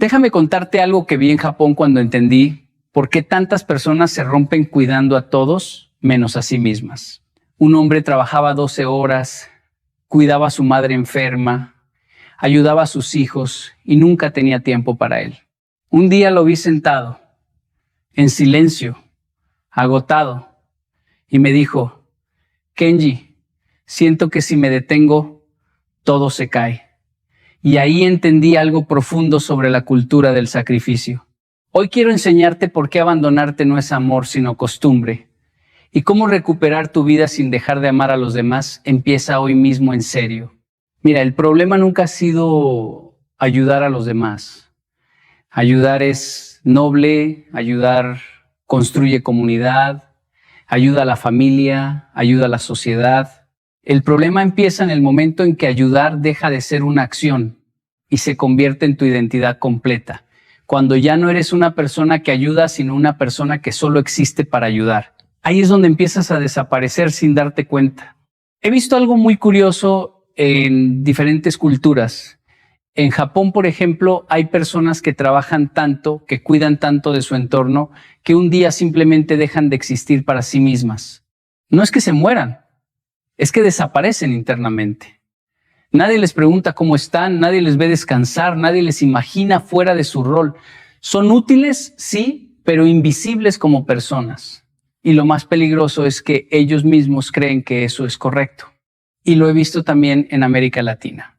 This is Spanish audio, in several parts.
Déjame contarte algo que vi en Japón cuando entendí por qué tantas personas se rompen cuidando a todos menos a sí mismas. Un hombre trabajaba 12 horas, cuidaba a su madre enferma, ayudaba a sus hijos y nunca tenía tiempo para él. Un día lo vi sentado, en silencio, agotado, y me dijo: Kenji, siento que si me detengo, todo se cae. Y ahí entendí algo profundo sobre la cultura del sacrificio. Hoy quiero enseñarte por qué abandonarte no es amor, sino costumbre. Y cómo recuperar tu vida sin dejar de amar a los demás empieza hoy mismo en serio. Mira, el problema nunca ha sido ayudar a los demás. Ayudar es noble, ayudar construye comunidad, ayuda a la familia, ayuda a la sociedad. El problema empieza en el momento en que ayudar deja de ser una acción y se convierte en tu identidad completa. Cuando ya no eres una persona que ayuda, sino una persona que solo existe para ayudar. Ahí es donde empiezas a desaparecer sin darte cuenta. He visto algo muy curioso en diferentes culturas. En Japón, por ejemplo, hay personas que trabajan tanto, que cuidan tanto de su entorno, que un día simplemente dejan de existir para sí mismas. No es que se mueran, es que desaparecen internamente. Nadie les pregunta cómo están, nadie les ve descansar, nadie les imagina fuera de su rol. Son útiles, sí, pero invisibles como personas. Y lo más peligroso es que ellos mismos creen que eso es correcto. Y lo he visto también en América Latina.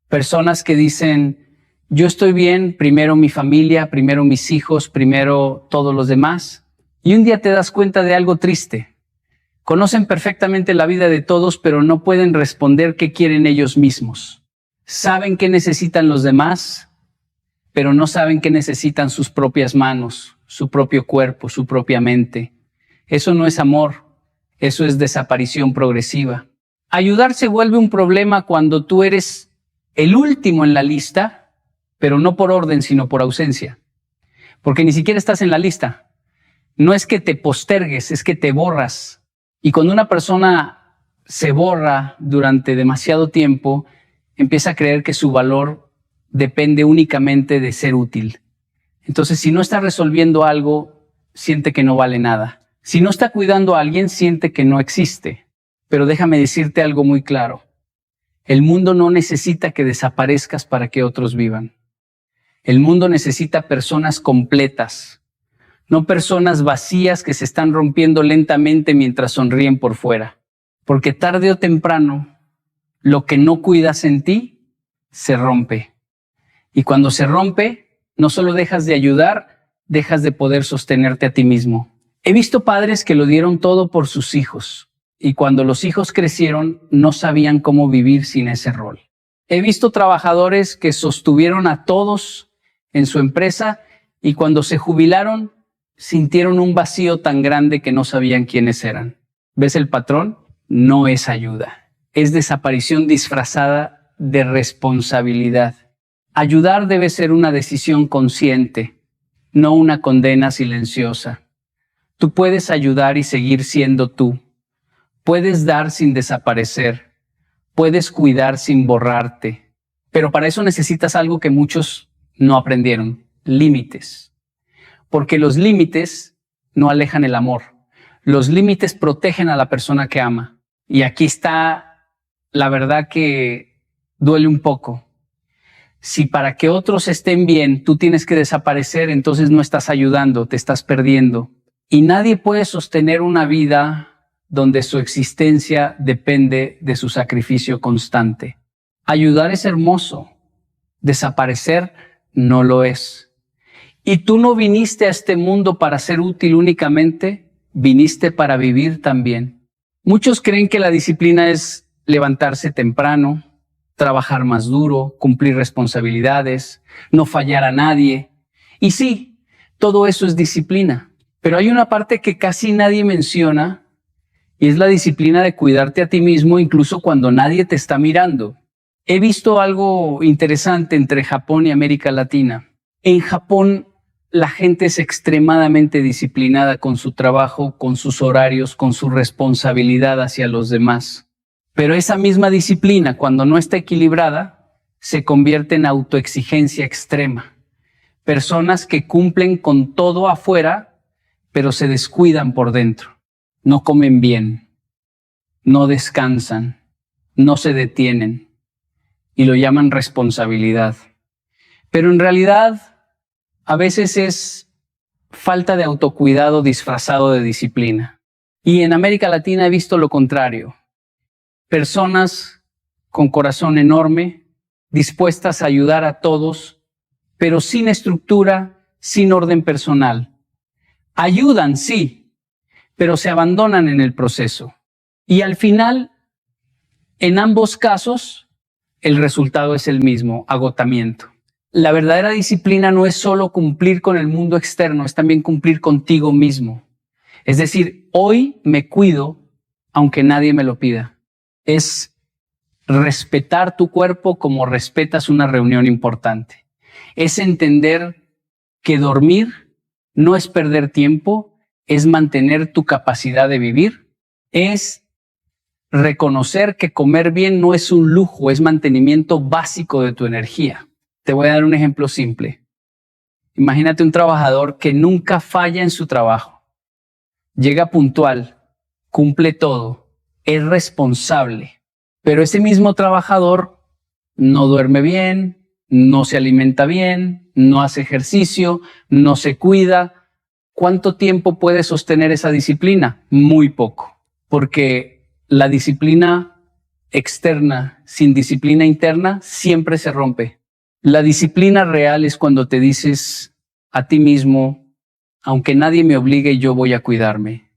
Personas que dicen: yo estoy bien, primero mi familia, primero mis hijos, primero todos los demás. Y un día te das cuenta de algo triste. Conocen perfectamente la vida de todos, pero no pueden responder qué quieren ellos mismos. Saben qué necesitan los demás, pero no saben qué necesitan sus propias manos, su propio cuerpo, su propia mente. Eso no es amor, eso es desaparición progresiva. Ayudar se vuelve un problema cuando tú eres el último en la lista, pero no por orden, sino por ausencia. Porque ni siquiera estás en la lista. No es que te postergues, es que te borras. Y cuando una persona se borra durante demasiado tiempo, empieza a creer que su valor depende únicamente de ser útil. Entonces, si no está resolviendo algo, siente que no vale nada. Si no está cuidando a alguien, siente que no existe. Pero déjame decirte algo muy claro. El mundo no necesita que desaparezcas para que otros vivan. El mundo necesita personas completas, no personas vacías que se están rompiendo lentamente mientras sonríen por fuera. Porque tarde o temprano, lo que no cuidas en ti, se rompe. Y cuando se rompe, no solo dejas de ayudar, dejas de poder sostenerte a ti mismo. He visto padres que lo dieron todo por sus hijos. Y cuando los hijos crecieron, no sabían cómo vivir sin ese rol. He visto trabajadores que sostuvieron a todos en su empresa y cuando se jubilaron, sintieron un vacío tan grande que no sabían quiénes eran. ¿Ves el patrón? No es ayuda. Es desaparición disfrazada de responsabilidad. Ayudar debe ser una decisión consciente, no una condena silenciosa. Tú puedes ayudar y seguir siendo tú. Puedes dar sin desaparecer. Puedes cuidar sin borrarte. Pero para eso necesitas algo que muchos no aprendieron: límites. Porque los límites no alejan el amor. Los límites protegen a la persona que ama. Y aquí está la verdad que duele un poco. Si para que otros estén bien tú tienes que desaparecer, entonces no estás ayudando, te estás perdiendo. Y nadie puede sostener una vida donde su existencia depende de su sacrificio constante. Ayudar es hermoso, desaparecer no lo es. Y tú no viniste a este mundo para ser útil únicamente, viniste para vivir también. Muchos creen que la disciplina es levantarse temprano, trabajar más duro, cumplir responsabilidades, no fallar a nadie. Y sí, todo eso es disciplina. Pero hay una parte que casi nadie menciona y es la disciplina de cuidarte a ti mismo incluso cuando nadie te está mirando. He visto algo interesante entre Japón y América Latina. En Japón, la gente es extremadamente disciplinada con su trabajo, con sus horarios, con su responsabilidad hacia los demás. Pero esa misma disciplina, cuando no está equilibrada, se convierte en autoexigencia extrema. Personas que cumplen con todo afuera, pero se descuidan por dentro. No comen bien, no descansan, no se detienen y lo llaman responsabilidad. Pero en realidad, a veces es falta de autocuidado disfrazado de disciplina. Y en América Latina he visto lo contrario. Personas con corazón enorme, dispuestas a ayudar a todos, pero sin estructura, sin orden personal. Ayudan, sí, pero se abandonan en el proceso. Y al final, en ambos casos, el resultado es el mismo, agotamiento. La verdadera disciplina no es solo cumplir con el mundo externo, es también cumplir contigo mismo. Es decir, hoy me cuido aunque nadie me lo pida. Es respetar tu cuerpo como respetas una reunión importante. Es entender que dormir no es perder tiempo, es mantener tu capacidad de vivir. Es reconocer que comer bien no es un lujo, es mantenimiento básico de tu energía. Te voy a dar un ejemplo simple. Imagínate un trabajador que nunca falla en su trabajo. Llega puntual, cumple todo, es responsable. Pero ese mismo trabajador no duerme bien, no se alimenta bien, no hace ejercicio, no se cuida. ¿Cuánto tiempo puede sostener esa disciplina? Muy poco, porque la disciplina externa sin disciplina interna siempre se rompe. La disciplina real es cuando te dices a ti mismo, aunque nadie me obligue, yo voy a cuidarme.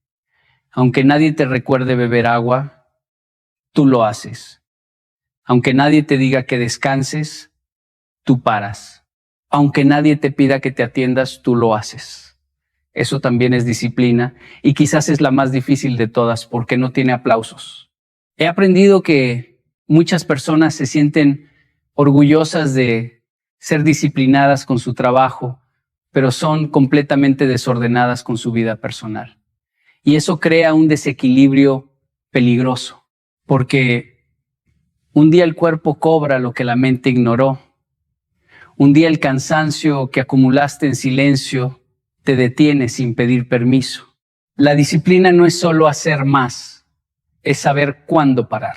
Aunque nadie te recuerde beber agua, tú lo haces. Aunque nadie te diga que descanses, tú paras. Aunque nadie te pida que te atiendas, tú lo haces. Eso también es disciplina y quizás es la más difícil de todas porque no tiene aplausos. He aprendido que muchas personas se sienten orgullosas de ser disciplinadas con su trabajo, pero son completamente desordenadas con su vida personal. Y eso crea un desequilibrio peligroso, porque un día el cuerpo cobra lo que la mente ignoró. Un día el cansancio que acumulaste en silencio te detiene sin pedir permiso. La disciplina no es solo hacer más, es saber cuándo parar.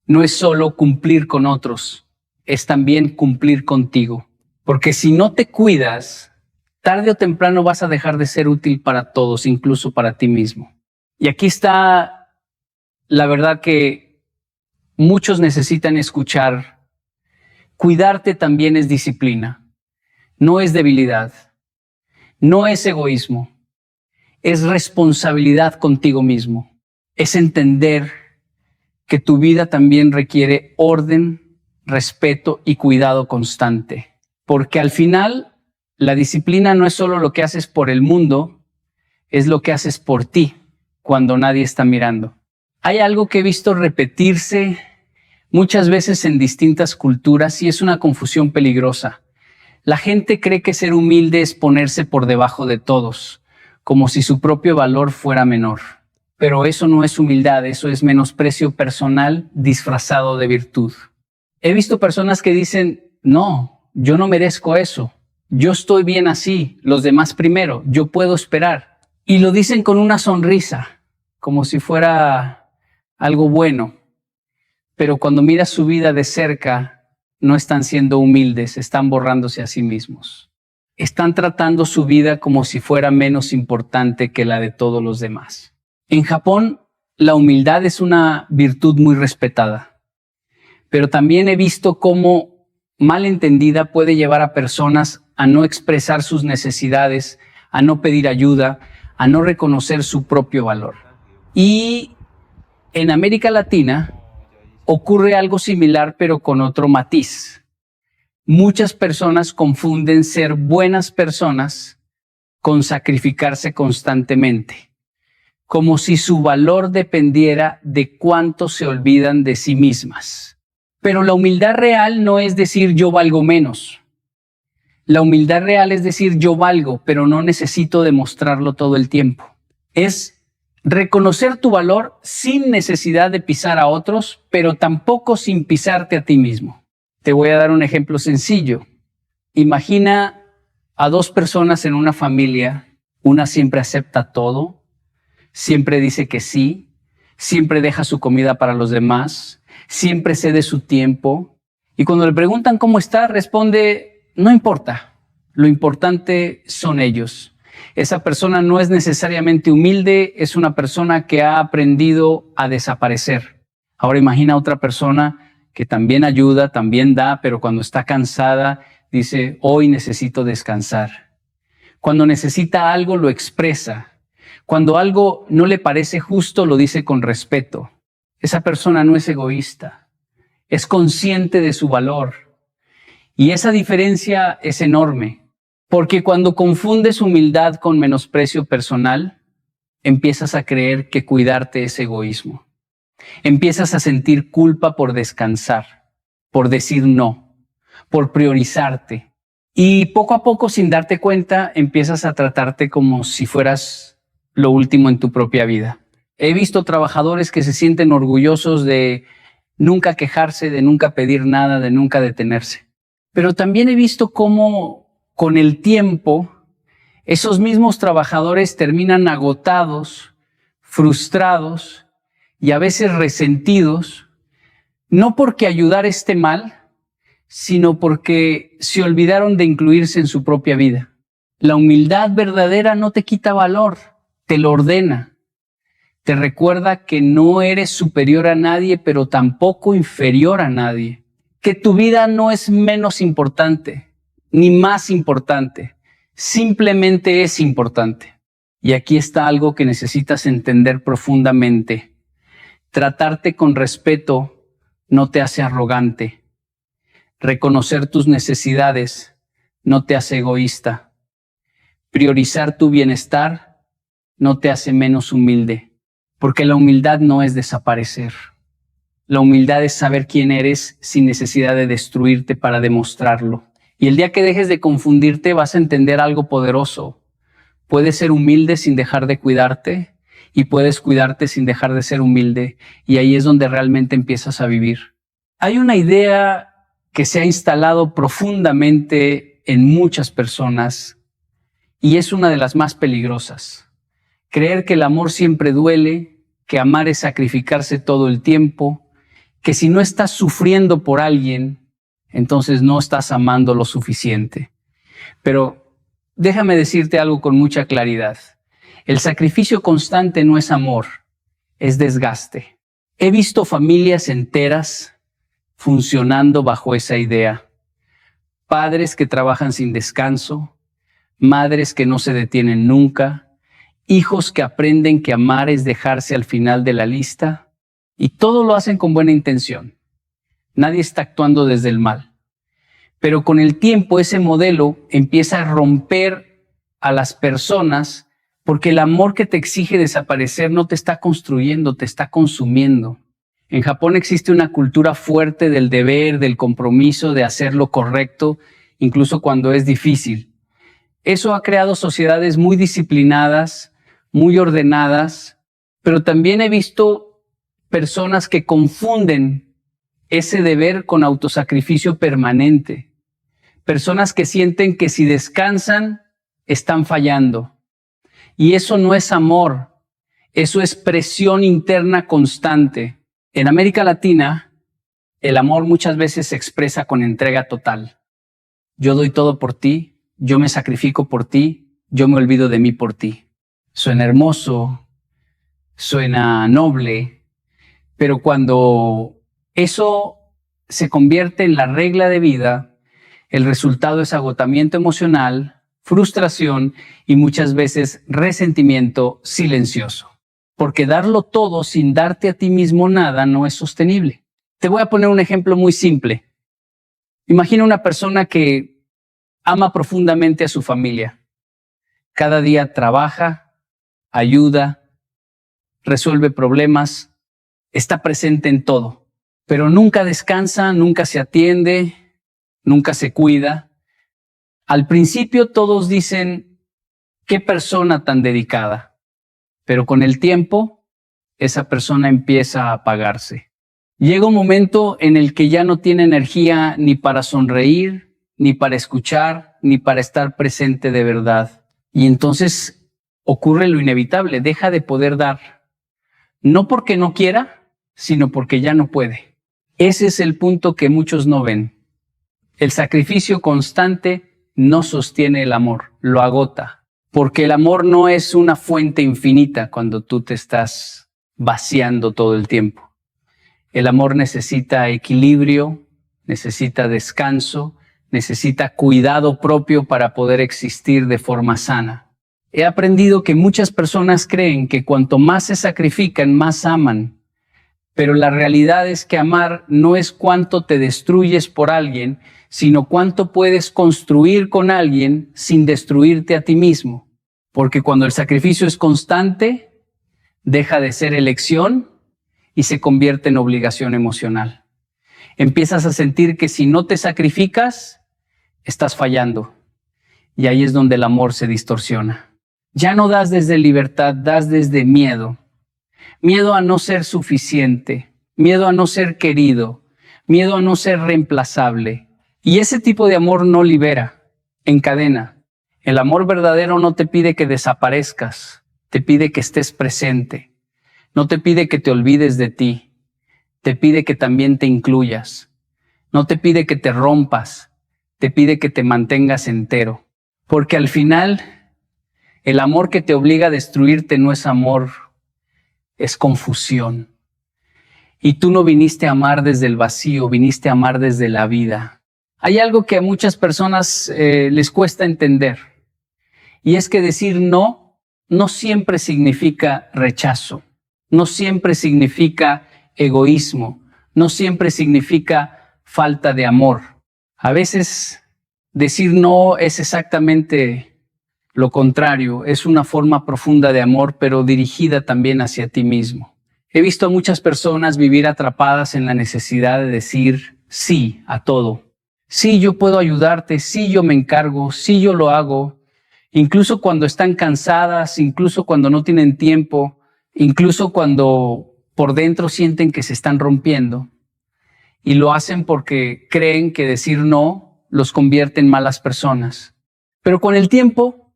No es solo cumplir con otros, es también cumplir contigo. Porque si no te cuidas, tarde o temprano vas a dejar de ser útil para todos, incluso para ti mismo. Y aquí está la verdad que muchos necesitan escuchar. Cuidarte también es disciplina, no es debilidad, no es egoísmo, es responsabilidad contigo mismo. Es entender que tu vida también requiere orden, respeto y cuidado constante. Porque al final, la disciplina no es solo lo que haces por el mundo, es lo que haces por ti cuando nadie está mirando. Hay algo que he visto repetirse muchas veces en distintas culturas y es una confusión peligrosa. La gente cree que ser humilde es ponerse por debajo de todos, como si su propio valor fuera menor. Pero eso no es humildad, eso es menosprecio personal disfrazado de virtud. He visto personas que dicen, no, yo no merezco eso, yo estoy bien así, los demás primero, yo puedo esperar. Y lo dicen con una sonrisa, como si fuera algo bueno. Pero cuando miras su vida de cerca, no están siendo humildes, están borrándose a sí mismos. Están tratando su vida como si fuera menos importante que la de todos los demás. En Japón, la humildad es una virtud muy respetada. Pero también he visto cómo mal entendida puede llevar a personas a no expresar sus necesidades, a no pedir ayuda, a no reconocer su propio valor. Y en América Latina ocurre algo similar, pero con otro matiz. Muchas personas confunden ser buenas personas con sacrificarse constantemente, como si su valor dependiera de cuánto se olvidan de sí mismas. Pero la humildad real no es decir yo valgo menos. La humildad real es decir yo valgo, pero no necesito demostrarlo todo el tiempo. Es reconocer tu valor sin necesidad de pisar a otros, pero tampoco sin pisarte a ti mismo. Te voy a dar un ejemplo sencillo. Imagina a dos personas en una familia, una siempre acepta todo, siempre dice que sí, siempre deja su comida para los demás, siempre cede su tiempo, y cuando le preguntan cómo está, responde, no importa, lo importante son ellos. Esa persona no es necesariamente humilde, es una persona que ha aprendido a desaparecer. Ahora imagina a otra persona que también ayuda, también da, pero cuando está cansada, dice, hoy necesito descansar. Cuando necesita algo, lo expresa. Cuando algo no le parece justo, lo dice con respeto. Esa persona no es egoísta, es consciente de su valor. Y esa diferencia es enorme, porque cuando confundes humildad con menosprecio personal, empiezas a creer que cuidarte es egoísmo. Empiezas a sentir culpa por descansar, por decir no, por priorizarte. Y poco a poco, sin darte cuenta, empiezas a tratarte como si fueras lo último en tu propia vida. He visto trabajadores que se sienten orgullosos de nunca quejarse, de nunca pedir nada, de nunca detenerse. Pero también he visto cómo con el tiempo esos mismos trabajadores terminan agotados, frustrados y a veces resentidos, no porque ayudar esté mal, sino porque se olvidaron de incluirse en su propia vida. La humildad verdadera no te quita valor, te lo ordena. Te recuerda que no eres superior a nadie, pero tampoco inferior a nadie. Que tu vida no es menos importante, ni más importante. Simplemente es importante. Y aquí está algo que necesitas entender profundamente. Tratarte con respeto no te hace arrogante. Reconocer tus necesidades no te hace egoísta. Priorizar tu bienestar no te hace menos humilde. Porque la humildad no es desaparecer. La humildad es saber quién eres sin necesidad de destruirte para demostrarlo. Y el día que dejes de confundirte vas a entender algo poderoso. Puedes ser humilde sin dejar de cuidarte y puedes cuidarte sin dejar de ser humilde. Y ahí es donde realmente empiezas a vivir. Hay una idea que se ha instalado profundamente en muchas personas y es una de las más peligrosas. Creer que el amor siempre duele, que amar es sacrificarse todo el tiempo, que si no estás sufriendo por alguien, entonces no estás amando lo suficiente. Pero déjame decirte algo con mucha claridad. El sacrificio constante no es amor, es desgaste. He visto familias enteras funcionando bajo esa idea. Padres que trabajan sin descanso, madres que no se detienen nunca, hijos que aprenden que amar es dejarse al final de la lista, y todo lo hacen con buena intención. Nadie está actuando desde el mal. Pero con el tiempo ese modelo empieza a romper a las personas porque el amor que te exige desaparecer no te está construyendo, te está consumiendo. En Japón existe una cultura fuerte del deber, del compromiso, de hacer lo correcto, incluso cuando es difícil. Eso ha creado sociedades muy disciplinadas, muy ordenadas, pero también he visto personas que confunden ese deber con autosacrificio permanente. Personas que sienten que si descansan, están fallando. Y eso no es amor, eso es presión interna constante. En América Latina, el amor muchas veces se expresa con entrega total. Yo doy todo por ti, yo me sacrifico por ti, yo me olvido de mí por ti. Suena hermoso, suena noble, pero cuando eso se convierte en la regla de vida, el resultado es agotamiento emocional, frustración y muchas veces resentimiento silencioso. Porque darlo todo sin darte a ti mismo nada no es sostenible. Te voy a poner un ejemplo muy simple. Imagina una persona que ama profundamente a su familia. Cada día trabaja, ayuda, resuelve problemas, está presente en todo, pero nunca descansa, nunca se atiende, nunca se cuida. Al principio todos dicen, qué persona tan dedicada, pero con el tiempo esa persona empieza a apagarse. Llega un momento en el que ya no tiene energía ni para sonreír, ni para escuchar, ni para estar presente de verdad. Y entonces ocurre lo inevitable, deja de poder dar. No porque no quiera, sino porque ya no puede. Ese es el punto que muchos no ven. El sacrificio constante no sostiene el amor, lo agota. Porque el amor no es una fuente infinita cuando tú te estás vaciando todo el tiempo. El amor necesita equilibrio, necesita descanso, necesita cuidado propio para poder existir de forma sana. He aprendido que muchas personas creen que cuanto más se sacrifican, más aman. Pero la realidad es que amar no es cuánto te destruyes por alguien, sino cuánto puedes construir con alguien sin destruirte a ti mismo. Porque cuando el sacrificio es constante, deja de ser elección y se convierte en obligación emocional. Empiezas a sentir que si no te sacrificas, estás fallando. Y ahí es donde el amor se distorsiona. Ya no das desde libertad, das desde miedo. Miedo a no ser suficiente, miedo a no ser querido, miedo a no ser reemplazable. Y ese tipo de amor no libera, encadena. El amor verdadero no te pide que desaparezcas, te pide que estés presente. No te pide que te olvides de ti, te pide que también te incluyas. No te pide que te rompas, te pide que te mantengas entero. Porque al final, el amor que te obliga a destruirte no es amor, es confusión. Y tú no viniste a amar desde el vacío, viniste a amar desde la vida. Hay algo que a muchas personas les cuesta entender. Y es que decir no, no siempre significa rechazo. No siempre significa egoísmo. No siempre significa falta de amor. A veces decir no es exactamente lo contrario, es una forma profunda de amor, pero dirigida también hacia ti mismo. He visto a muchas personas vivir atrapadas en la necesidad de decir sí a todo. Sí, yo puedo ayudarte, sí, yo me encargo, sí, yo lo hago. Incluso cuando están cansadas, incluso cuando no tienen tiempo, incluso cuando por dentro sienten que se están rompiendo. Y lo hacen porque creen que decir no los convierte en malas personas. Pero con el tiempo,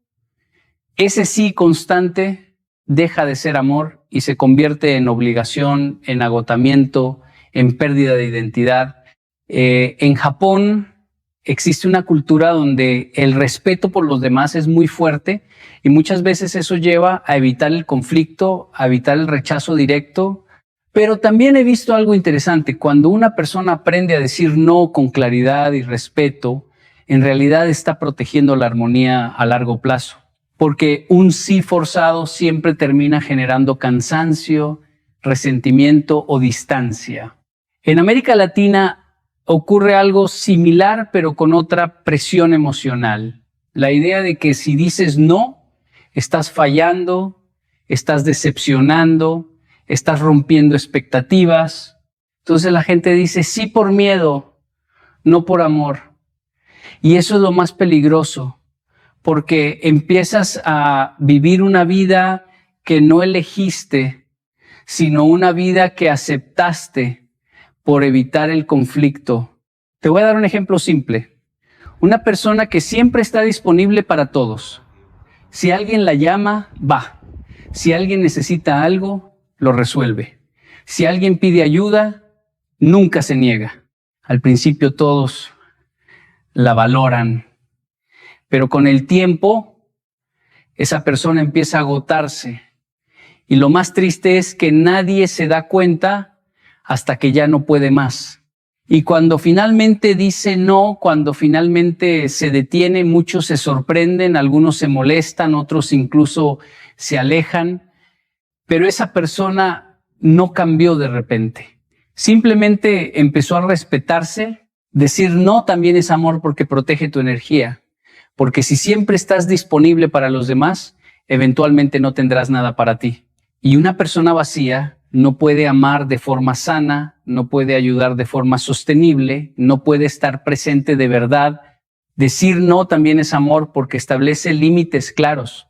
ese sí constante deja de ser amor y se convierte en obligación, en agotamiento, en pérdida de identidad. En Japón existe una cultura donde el respeto por los demás es muy fuerte y muchas veces eso lleva a evitar el conflicto, a evitar el rechazo directo. Pero también he visto algo interesante. Cuando una persona aprende a decir no con claridad y respeto, en realidad está protegiendo la armonía a largo plazo. Porque un sí forzado siempre termina generando cansancio, resentimiento o distancia. En América Latina ocurre algo similar, pero con otra presión emocional. La idea de que si dices no, estás fallando, estás decepcionando, estás rompiendo expectativas. Entonces la gente dice sí por miedo, no por amor. Y eso es lo más peligroso, porque empiezas a vivir una vida que no elegiste, sino una vida que aceptaste por evitar el conflicto. Te voy a dar un ejemplo simple. Una persona que siempre está disponible para todos. Si alguien la llama, va. Si alguien necesita algo, lo resuelve. Si alguien pide ayuda, nunca se niega. Al principio todos la valoran, pero con el tiempo esa persona empieza a agotarse. Y lo más triste es que nadie se da cuenta hasta que ya no puede más. Y cuando finalmente dice no, cuando finalmente se detiene, muchos se sorprenden, algunos se molestan, otros incluso se alejan. Pero esa persona no cambió de repente. Simplemente empezó a respetarse. Decir no también es amor porque protege tu energía. Porque si siempre estás disponible para los demás, eventualmente no tendrás nada para ti. Y una persona vacía no puede amar de forma sana, no puede ayudar de forma sostenible, no puede estar presente de verdad. Decir no también es amor porque establece límites claros.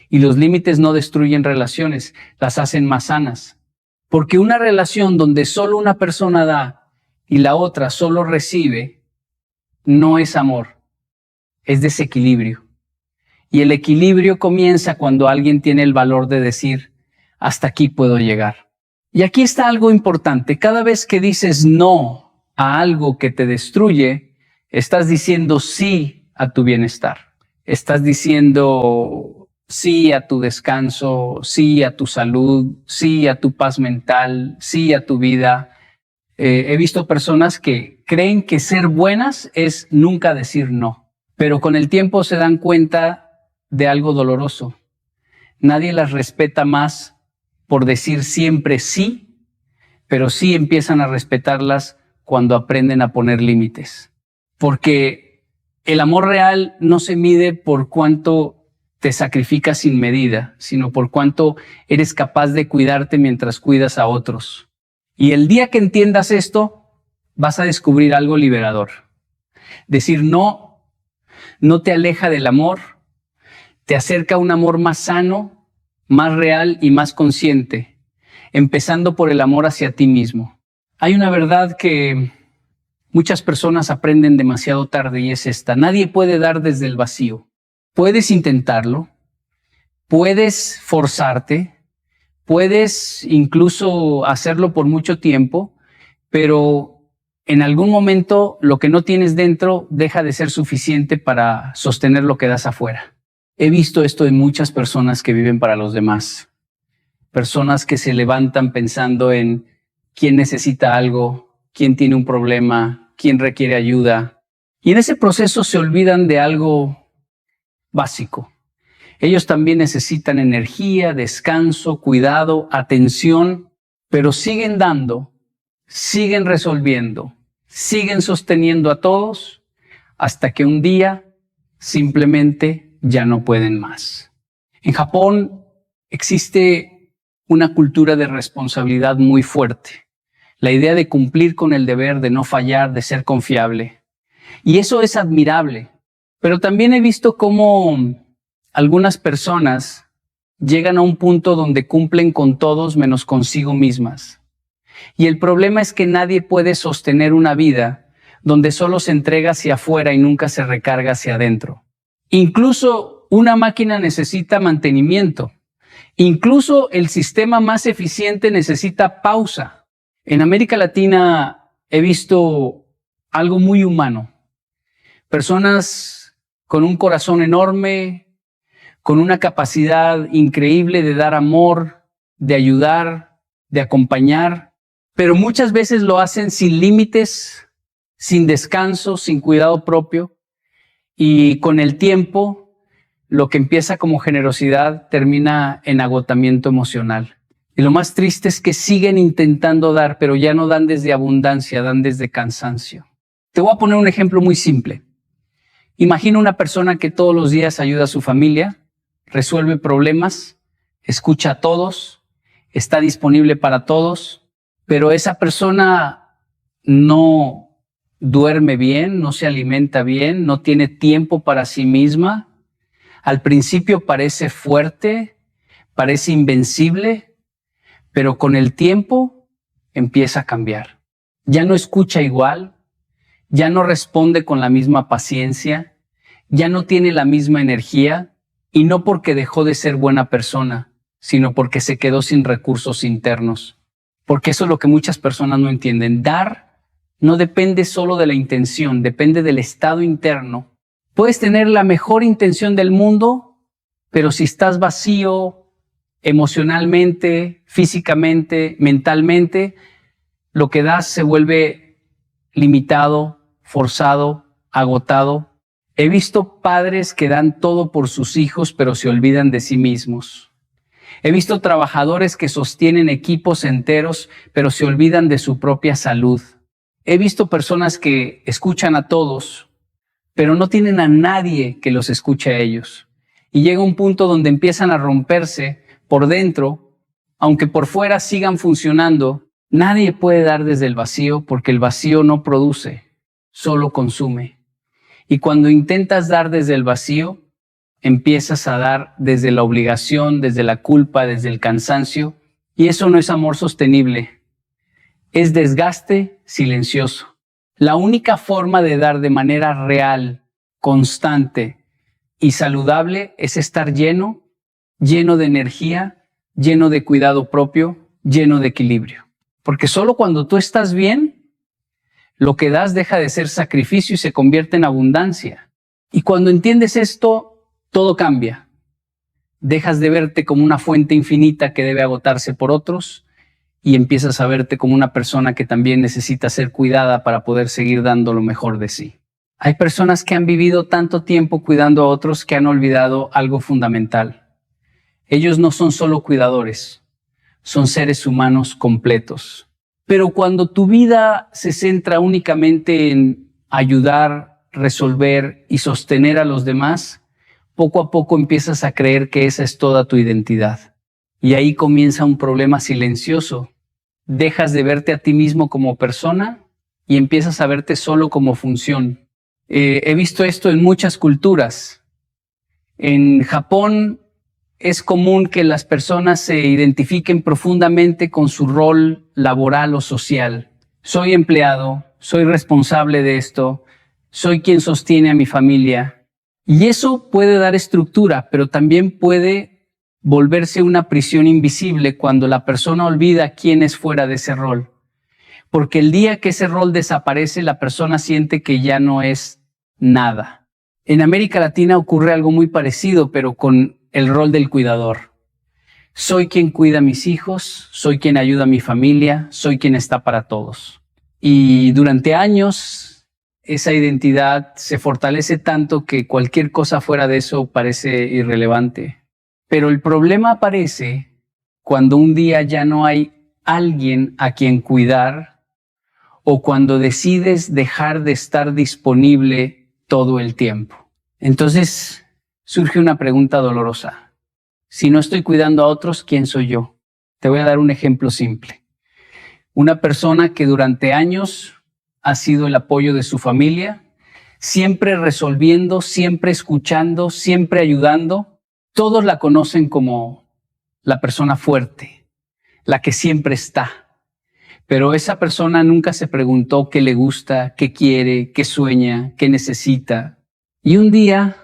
Y los límites no destruyen relaciones, las hacen más sanas. Porque una relación donde solo una persona da y la otra solo recibe, no es amor. es desequilibrio. Y el equilibrio comienza cuando alguien tiene el valor de decir, hasta aquí puedo llegar. Y aquí está algo importante. Cada vez que dices no a algo que te destruye, estás diciendo sí a tu bienestar. Estás diciendo sí a tu descanso, sí a tu salud, sí a tu paz mental, sí a tu vida. He visto personas que creen que ser buenas es nunca decir no, pero con el tiempo se dan cuenta de algo doloroso. Nadie las respeta más por decir siempre sí, pero sí empiezan a respetarlas cuando aprenden a poner límites. Porque el amor real no se mide por cuánto te sacrificas sin medida, sino por cuánto eres capaz de cuidarte mientras cuidas a otros. Y el día que entiendas esto, vas a descubrir algo liberador. Decir no te aleja del amor, te acerca a un amor más sano, más real y más consciente, empezando por el amor hacia ti mismo. Hay una verdad que muchas personas aprenden demasiado tarde y es esta: nadie puede dar desde el vacío. Puedes intentarlo, puedes forzarte, puedes incluso hacerlo por mucho tiempo, pero en algún momento lo que no tienes dentro deja de ser suficiente para sostener lo que das afuera. He visto esto en muchas personas que viven para los demás. Personas que se levantan pensando en quién necesita algo, quién tiene un problema, quién requiere ayuda. Y en ese proceso se olvidan de algo básico. Ellos también necesitan energía, descanso, cuidado, atención, pero siguen dando, siguen resolviendo, siguen sosteniendo a todos hasta que un día simplemente ya no pueden más. En Japón existe una cultura de responsabilidad muy fuerte. La idea de cumplir con el deber, de no fallar, de ser confiable. Y eso es admirable. Pero también he visto cómo algunas personas llegan a un punto donde cumplen con todos menos consigo mismas. Y el problema es que nadie puede sostener una vida donde solo se entrega hacia afuera y nunca se recarga hacia adentro. Incluso una máquina necesita mantenimiento. Incluso el sistema más eficiente necesita pausa. En América Latina he visto algo muy humano. Personas con un corazón enorme, con una capacidad increíble de dar amor, de ayudar, de acompañar, pero muchas veces lo hacen sin límites, sin descanso, sin cuidado propio. Y con el tiempo, lo que empieza como generosidad termina en agotamiento emocional. Y lo más triste es que siguen intentando dar, pero ya no dan desde abundancia, dan desde cansancio. Te voy a poner un ejemplo muy simple. Imagina una persona que todos los días ayuda a su familia, resuelve problemas, escucha a todos, está disponible para todos, pero esa persona no duerme bien, no se alimenta bien, no tiene tiempo para sí misma. Al principio parece fuerte, parece invencible, pero con el tiempo empieza a cambiar. Ya no escucha igual, ya no responde con la misma paciencia, ya no tiene la misma energía, y no porque dejó de ser buena persona, sino porque se quedó sin recursos internos. Porque eso es lo que muchas personas no entienden. Dar no depende solo de la intención, depende del estado interno. Puedes tener la mejor intención del mundo, pero si estás vacío emocionalmente, físicamente, mentalmente, lo que das se vuelve limitado, forzado, agotado. He visto padres que dan todo por sus hijos, pero se olvidan de sí mismos. He visto trabajadores que sostienen equipos enteros, pero se olvidan de su propia salud. He visto personas que escuchan a todos, pero no tienen a nadie que los escuche a ellos. Y llega un punto donde empiezan a romperse por dentro, aunque por fuera sigan funcionando. Nadie puede dar desde el vacío porque el vacío no produce, solo consume. Y cuando intentas dar desde el vacío, empiezas a dar desde la obligación, desde la culpa, desde el cansancio. Y eso no es amor sostenible. Es desgaste silencioso. La única forma de dar de manera real constante y saludable es estar lleno de energía, lleno de cuidado propio, lleno de equilibrio. Porque solo cuando tú estás bien, lo que das deja de ser sacrificio y se convierte en abundancia. Y cuando entiendes esto, todo cambia. Dejas de verte como una fuente infinita que debe agotarse por otros y empiezas a verte como una persona que también necesita ser cuidada para poder seguir dando lo mejor de sí. Hay personas que han vivido tanto tiempo cuidando a otros que han olvidado algo fundamental. Ellos no son solo cuidadores, son seres humanos completos. Pero cuando tu vida se centra únicamente en ayudar, resolver y sostener a los demás, poco a poco empiezas a creer que esa es toda tu identidad. Y ahí comienza un problema silencioso. Dejas de verte a ti mismo como persona y empiezas a verte solo como función. He visto esto en muchas culturas. En Japón es común que las personas se identifiquen profundamente con su rol laboral o social. Soy empleado, soy responsable de esto, soy quien sostiene a mi familia. Y eso puede dar estructura, pero también puede volverse una prisión invisible cuando la persona olvida quién es fuera de ese rol. Porque el día que ese rol desaparece, la persona siente que ya no es nada. En América Latina ocurre algo muy parecido, pero con el rol del cuidador. Soy quien cuida a mis hijos, soy quien ayuda a mi familia, soy quien está para todos. Y durante años, esa identidad se fortalece tanto que cualquier cosa fuera de eso parece irrelevante. Pero el problema aparece cuando un día ya no hay alguien a quien cuidar o cuando decides dejar de estar disponible todo el tiempo. Entonces surge una pregunta dolorosa. Si no estoy cuidando a otros, ¿quién soy yo? Te voy a dar un ejemplo simple. Una persona que durante años ha sido el apoyo de su familia, siempre resolviendo, siempre escuchando, siempre ayudando. Todos la conocen como la persona fuerte, la que siempre está. Pero esa persona nunca se preguntó qué le gusta, qué quiere, qué sueña, qué necesita. Y un día,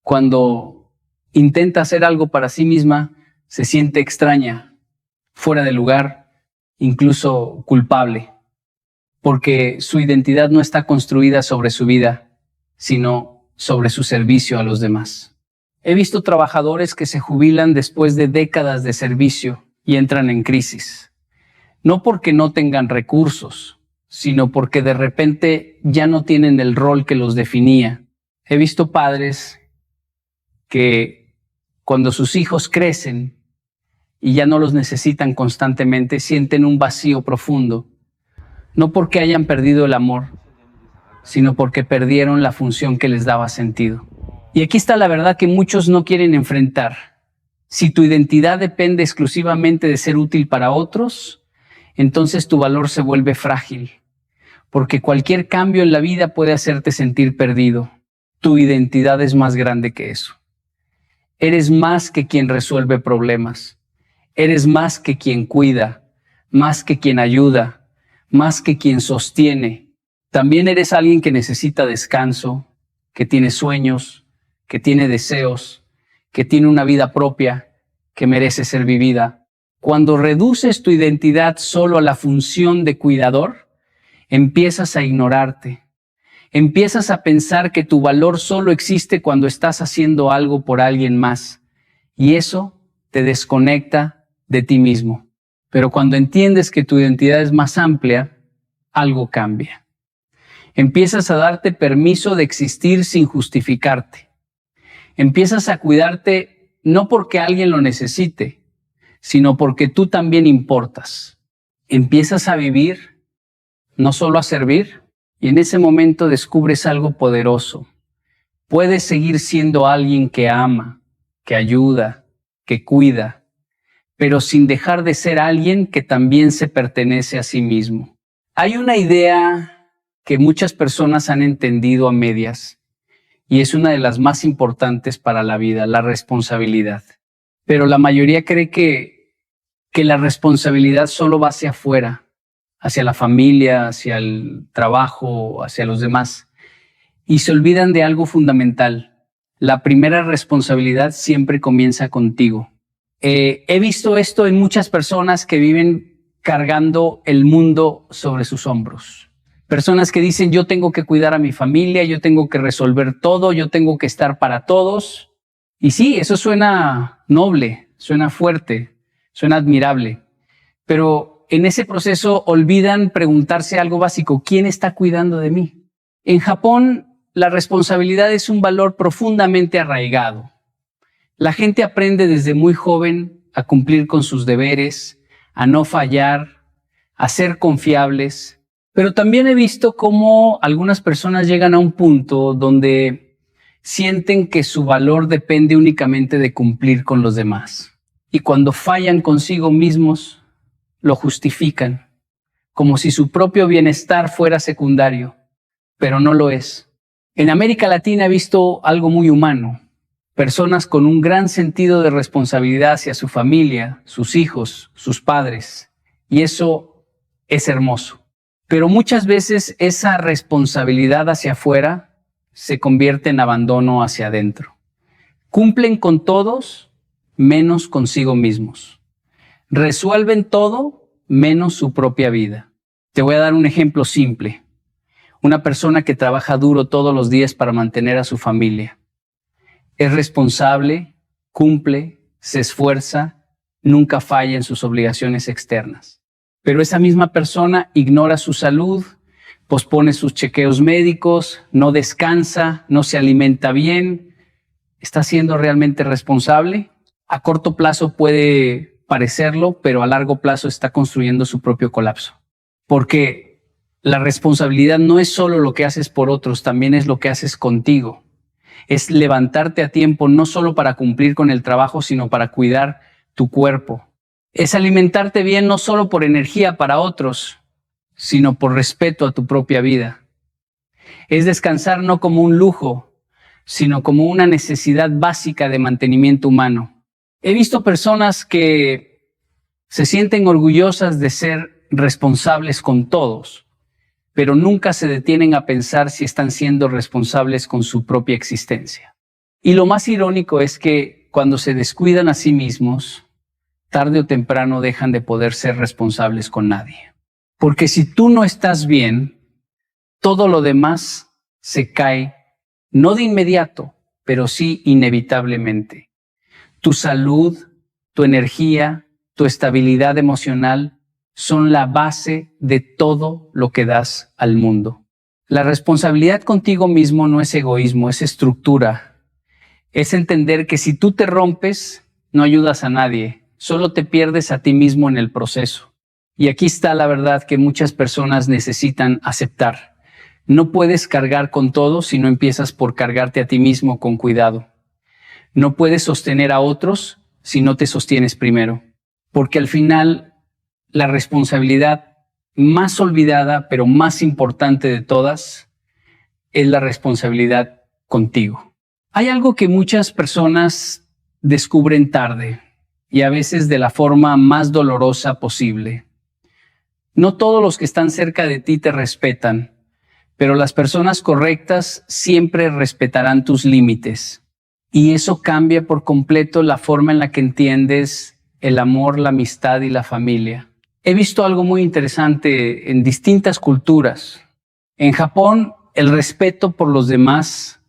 cuando intenta hacer algo para sí misma, se siente extraña, fuera de lugar, incluso culpable, porque su identidad no está construida sobre su vida, sino sobre su servicio a los demás. He visto trabajadores que se jubilan después de décadas de servicio y entran en crisis. No porque no tengan recursos, sino porque de repente ya no tienen el rol que los definía. He visto padres que cuando sus hijos crecen y ya no los necesitan constantemente, sienten un vacío profundo. No porque hayan perdido el amor, sino porque perdieron la función que les daba sentido. Y aquí está la verdad que muchos no quieren enfrentar. Si tu identidad depende exclusivamente de ser útil para otros, entonces tu valor se vuelve frágil, porque cualquier cambio en la vida puede hacerte sentir perdido. Tu identidad es más grande que eso. Eres más que quien resuelve problemas. Eres más que quien cuida, más que quien ayuda, más que quien sostiene. También eres alguien que necesita descanso, que tiene sueños, que tiene deseos, que tiene una vida propia, que merece ser vivida. Cuando reduces tu identidad solo a la función de cuidador, empiezas a ignorarte. Empiezas a pensar que tu valor solo existe cuando estás haciendo algo por alguien más. Y eso te desconecta de ti mismo. Pero cuando entiendes que tu identidad es más amplia, algo cambia. Empiezas a darte permiso de existir sin justificarte. Empiezas a cuidarte no porque alguien lo necesite, sino porque tú también importas. Empiezas a vivir, no solo a servir, y en ese momento descubres algo poderoso. Puedes seguir siendo alguien que ama, que ayuda, que cuida, pero sin dejar de ser alguien que también se pertenece a sí mismo. Hay una idea que muchas personas han entendido a medias, y es una de las más importantes para la vida, la responsabilidad. Pero la mayoría cree que la responsabilidad solo va hacia afuera, hacia la familia, hacia el trabajo, hacia los demás. y se olvidan de algo fundamental. La primera responsabilidad siempre comienza contigo. He visto esto en muchas personas que viven cargando el mundo sobre sus hombros. Personas que dicen, yo tengo que cuidar a mi familia, yo tengo que resolver todo, yo tengo que estar para todos. Y sí, eso suena noble, suena fuerte, suena admirable. Pero en ese proceso olvidan preguntarse algo básico: ¿quién está cuidando de mí? En Japón, la responsabilidad es un valor profundamente arraigado. La gente aprende desde muy joven a cumplir con sus deberes, a no fallar, a ser confiables. Pero también he visto cómo algunas personas llegan a un punto donde sienten que su valor depende únicamente de cumplir con los demás. Y cuando fallan consigo mismos, lo justifican, como si su propio bienestar fuera secundario, pero no lo es. En América Latina he visto algo muy humano. Personas con un gran sentido de responsabilidad hacia su familia, sus hijos, sus padres. Y eso es hermoso. Pero muchas veces esa responsabilidad hacia afuera se convierte en abandono hacia adentro. Cumplen con todos, menos consigo mismos. Resuelven todo, menos su propia vida. Te voy a dar un ejemplo simple. Una persona que trabaja duro todos los días para mantener a su familia. Es responsable, cumple, se esfuerza, nunca falla en sus obligaciones externas. Pero esa misma persona ignora su salud, pospone sus chequeos médicos, no descansa, no se alimenta bien. ¿Está siendo realmente responsable? A corto plazo puede parecerlo, pero a largo plazo está construyendo su propio colapso. Porque la responsabilidad no es solo lo que haces por otros, también es lo que haces contigo. Es levantarte a tiempo no solo para cumplir con el trabajo, sino para cuidar tu cuerpo. Es alimentarte bien no solo por energía para otros, sino por respeto a tu propia vida. Es descansar no como un lujo, sino como una necesidad básica de mantenimiento humano. He visto personas que se sienten orgullosas de ser responsables con todos, pero nunca se detienen a pensar si están siendo responsables con su propia existencia. Y lo más irónico es que cuando se descuidan a sí mismos, tarde o temprano dejan de poder ser responsables con nadie. Porque si tú no estás bien, todo lo demás se cae, no de inmediato, pero sí inevitablemente. Tu salud, tu energía, tu estabilidad emocional son la base de todo lo que das al mundo. La responsabilidad contigo mismo no es egoísmo, es estructura. Es entender que si tú te rompes, no ayudas a nadie, solo te pierdes a ti mismo en el proceso. Y aquí está la verdad que muchas personas necesitan aceptar. No puedes cargar con todo si no empiezas por cargarte a ti mismo con cuidado. No puedes sostener a otros si no te sostienes primero. Porque al final, la responsabilidad más olvidada, pero más importante de todas, es la responsabilidad contigo. Hay algo que muchas personas descubren tarde y a veces de la forma más dolorosa posible. No todos los que están cerca de ti te respetan, pero las personas correctas siempre respetarán tus límites. Y eso cambia por completo la forma en la que entiendes el amor, la amistad y la familia. He visto algo muy interesante en distintas culturas. En Japón, el respeto por los demás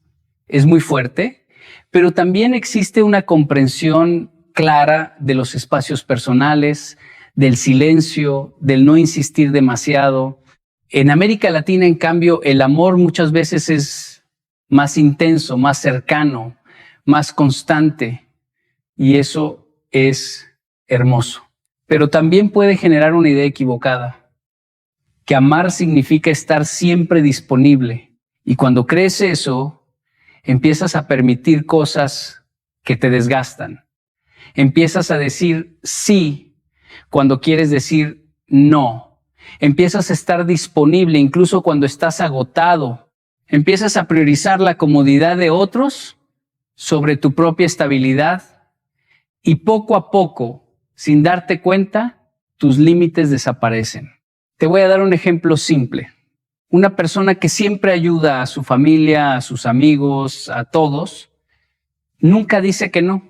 es muy fuerte, pero también existe una comprensión clara de los espacios personales, del silencio, del no insistir demasiado. En América Latina, en cambio, el amor muchas veces es más intenso, más cercano, más constante, y eso es hermoso. Pero también puede generar una idea equivocada, que amar significa estar siempre disponible. Y cuando crees eso, empiezas a permitir cosas que te desgastan. Empiezas a decir sí cuando quieres decir no. Empiezas a estar disponible incluso cuando estás agotado. Empiezas a priorizar la comodidad de otros sobre tu propia estabilidad. Y poco a poco, sin darte cuenta, tus límites desaparecen. Te voy a dar un ejemplo simple. una persona que siempre ayuda a su familia, a sus amigos, a todos, nunca dice que no.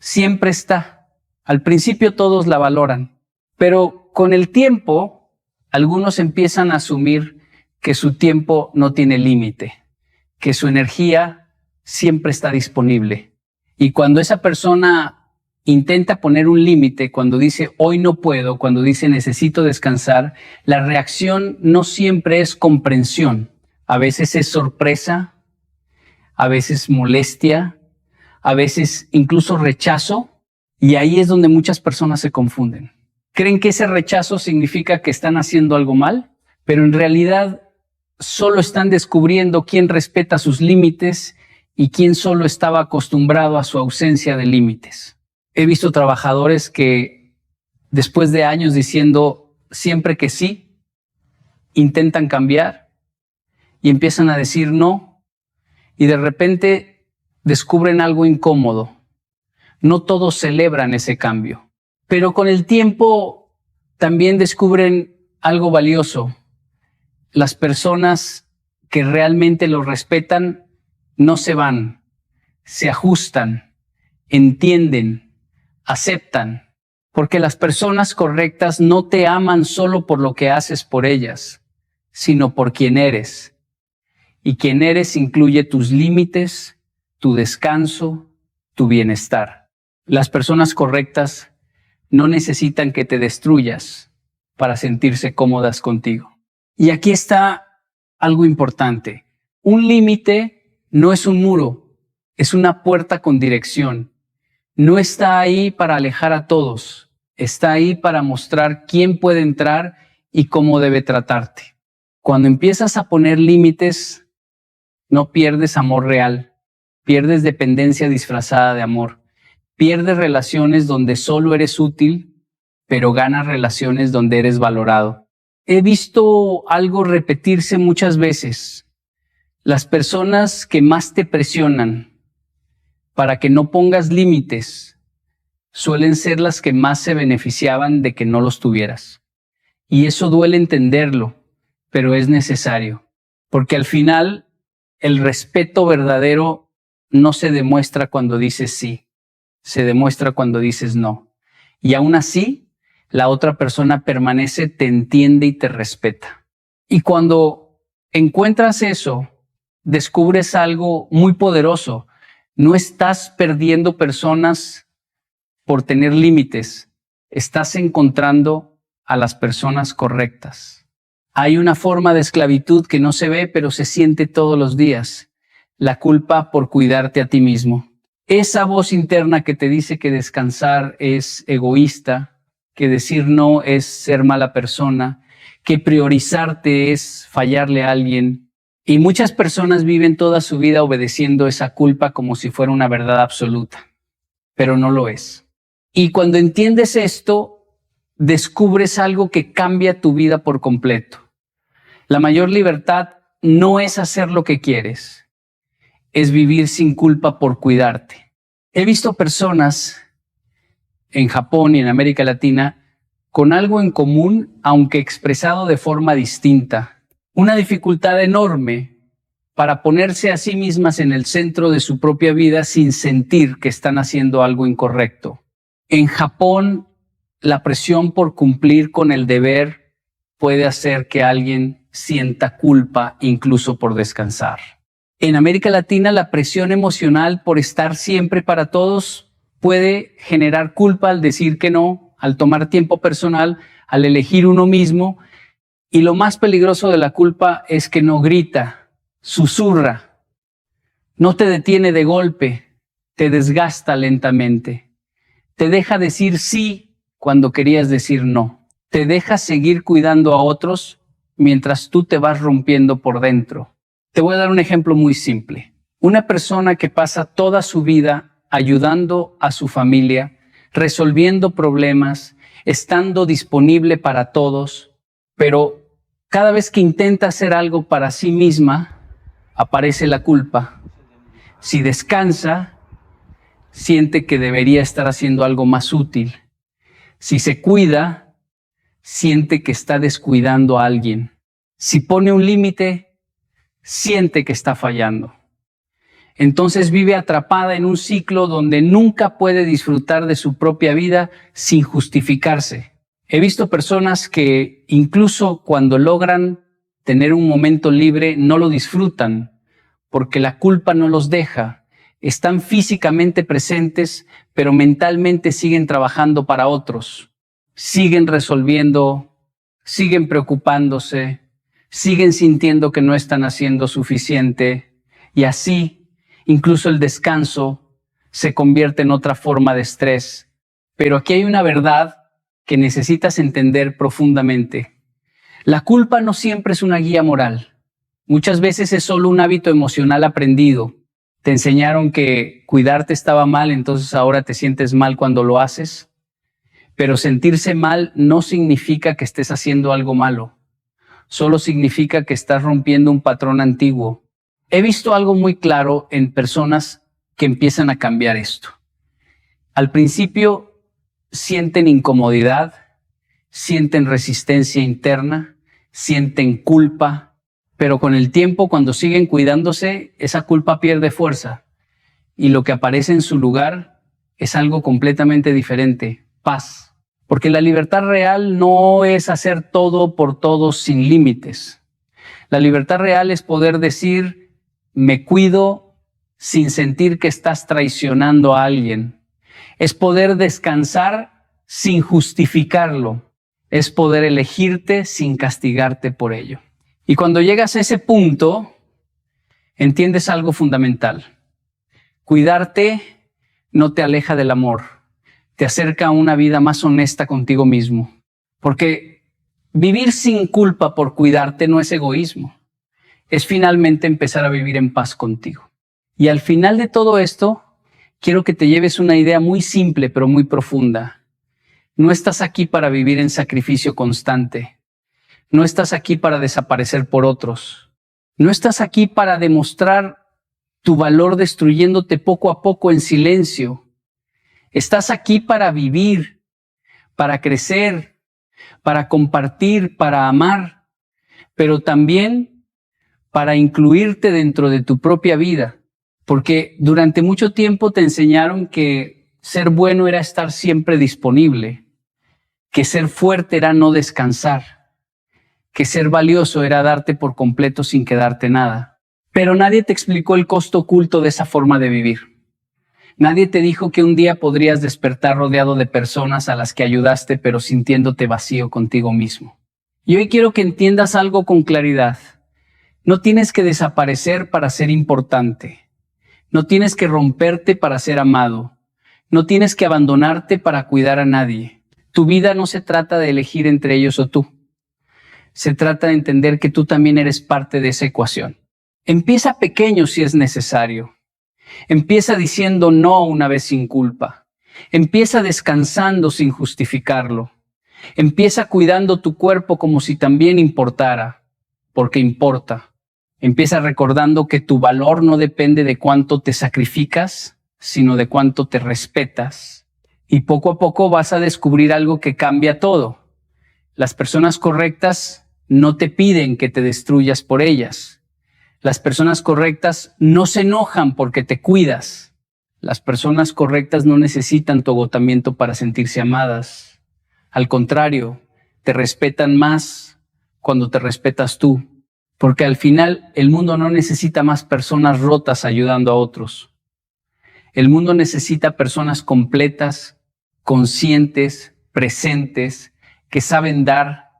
Siempre está. Al principio todos la valoran, pero con el tiempo, algunos empiezan a asumir que su tiempo no tiene límite, que su energía siempre está disponible. Y cuando esa persona intenta poner un límite, cuando dice hoy no puedo, cuando dice necesito descansar, la reacción no siempre es comprensión. A veces es sorpresa, a veces molestia, a veces incluso rechazo, y ahí es donde muchas personas se confunden. Creen que ese rechazo significa que están haciendo algo mal, pero en realidad solo están descubriendo quién respeta sus límites y quién solo estaba acostumbrado a su ausencia de límites. He visto trabajadores que después de años diciendo siempre que sí, intentan cambiar y empiezan a decir no, y de repente descubren algo incómodo. No todos celebran ese cambio, pero con el tiempo también descubren algo valioso. Las personas que realmente lo respetan no se van, se ajustan, entienden, aceptan, porque las personas correctas no te aman solo por lo que haces por ellas, sino por quien eres. Y quien eres incluye tus límites, tu descanso, tu bienestar. Las personas correctas no necesitan que te destruyas para sentirse cómodas contigo. Y aquí está algo importante. Un límite no es un muro, es una puerta con dirección. No está ahí para alejar a todos, está ahí para mostrar quién puede entrar y cómo debe tratarte. Cuando empiezas a poner límites, no pierdes amor real, pierdes dependencia disfrazada de amor, pierdes relaciones donde solo eres útil, pero ganas relaciones donde eres valorado. He visto algo repetirse muchas veces. Las personas que más te presionan para que no pongas límites suelen ser las que más se beneficiaban de que no los tuvieras. Y eso duele entenderlo, pero es necesario, porque al final el respeto verdadero no se demuestra cuando dices sí, se demuestra cuando dices no. Y aún así, la otra persona permanece, te entiende y te respeta. Y cuando encuentras eso, descubres algo muy poderoso. No estás perdiendo personas por tener límites, estás encontrando a las personas correctas. Hay una forma de esclavitud que no se ve, pero se siente todos los días. La culpa por cuidarte a ti mismo. Esa voz interna que te dice que descansar es egoísta, que decir no es ser mala persona, que priorizarte es fallarle a alguien. Y muchas personas viven toda su vida obedeciendo esa culpa como si fuera una verdad absoluta, pero no lo es. Y cuando entiendes esto, descubres algo que cambia tu vida por completo. La mayor libertad no es hacer lo que quieres, es vivir sin culpa por cuidarte. He visto personas en Japón y en América Latina con algo en común, aunque expresado de forma distinta. Una dificultad enorme para ponerse a sí mismas en el centro de su propia vida sin sentir que están haciendo algo incorrecto. En Japón, la presión por cumplir con el deber puede hacer que alguien sienta culpa incluso por descansar. En América Latina, la presión emocional por estar siempre para todos puede generar culpa al decir que no, al tomar tiempo personal, al elegir uno mismo. Y lo más peligroso de la culpa es que no grita, susurra, no te detiene de golpe, te desgasta lentamente, te deja decir sí cuando querías decir no, te deja seguir cuidando a otros mientras tú te vas rompiendo por dentro. Te voy a dar un ejemplo muy simple. Una persona que pasa toda su vida ayudando a su familia, resolviendo problemas, estando disponible para todos, pero cada vez que intenta hacer algo para sí misma, aparece la culpa. Si descansa, siente que debería estar haciendo algo más útil. Si se cuida, siente que está descuidando a alguien. Si pone un límite, siente que está fallando. Entonces vive atrapada en un ciclo donde nunca puede disfrutar de su propia vida sin justificarse. He visto personas que incluso cuando logran tener un momento libre no lo disfrutan porque la culpa no los deja. Están físicamente presentes, pero mentalmente siguen trabajando para otros. Siguen resolviendo, siguen preocupándose, siguen sintiendo que no están haciendo suficiente y así incluso el descanso se convierte en otra forma de estrés. Pero aquí hay una verdad que necesitas entender profundamente. La culpa no siempre es una guía moral. Muchas veces es solo un hábito emocional aprendido. Te enseñaron que cuidarte estaba mal, entonces ahora te sientes mal cuando lo haces. Pero sentirse mal no significa que estés haciendo algo malo. Solo significa que estás rompiendo un patrón antiguo. He visto algo muy claro en personas que empiezan a cambiar esto. Al principio sienten incomodidad, sienten resistencia interna, sienten culpa, pero con el tiempo, cuando siguen cuidándose, esa culpa pierde fuerza y lo que aparece en su lugar es algo completamente diferente, paz. Porque la libertad real no es hacer todo por todos sin límites. La libertad real es poder decir, me cuido sin sentir que estás traicionando a alguien. Es poder descansar sin justificarlo. Es poder elegirte sin castigarte por ello. Y cuando llegas a ese punto, entiendes algo fundamental. Cuidarte no te aleja del amor, te acerca a una vida más honesta contigo mismo. Porque vivir sin culpa por cuidarte no es egoísmo, es finalmente empezar a vivir en paz contigo. Y al final de todo esto, quiero que te lleves una idea muy simple pero muy profunda. No estás aquí para vivir en sacrificio constante. No estás aquí para desaparecer por otros. No estás aquí para demostrar tu valor destruyéndote poco a poco en silencio. Estás aquí para vivir, para crecer, para compartir, para amar, pero también para incluirte dentro de tu propia vida. Porque durante mucho tiempo te enseñaron que ser bueno era estar siempre disponible, que ser fuerte era no descansar, que ser valioso era darte por completo sin quedarte nada. Pero nadie te explicó el costo oculto de esa forma de vivir. Nadie te dijo que un día podrías despertar rodeado de personas a las que ayudaste, pero sintiéndote vacío contigo mismo. Y hoy quiero que entiendas algo con claridad. No tienes que desaparecer para ser importante. No tienes que romperte para ser amado. No tienes que abandonarte para cuidar a nadie. Tu vida no se trata de elegir entre ellos o tú. Se trata de entender que tú también eres parte de esa ecuación. Empieza pequeño si es necesario. Empieza diciendo no una vez sin culpa. Empieza descansando sin justificarlo. Empieza cuidando tu cuerpo como si también importara, porque importa. Empieza recordando que tu valor no depende de cuánto te sacrificas, sino de cuánto te respetas. Y poco a poco vas a descubrir algo que cambia todo. Las personas correctas no te piden que te destruyas por ellas. Las personas correctas no se enojan porque te cuidas. Las personas correctas no necesitan tu agotamiento para sentirse amadas. Al contrario, te respetan más cuando te respetas tú. Porque al final el mundo no necesita más personas rotas ayudando a otros. El mundo necesita personas completas, conscientes, presentes, que saben dar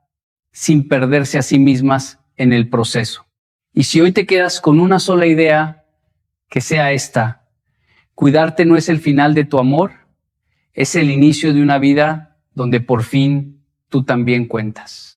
sin perderse a sí mismas en el proceso. Y si hoy te quedas con una sola idea, que sea esta: cuidarte no es el final de tu amor, es el inicio de una vida donde por fin tú también cuentas.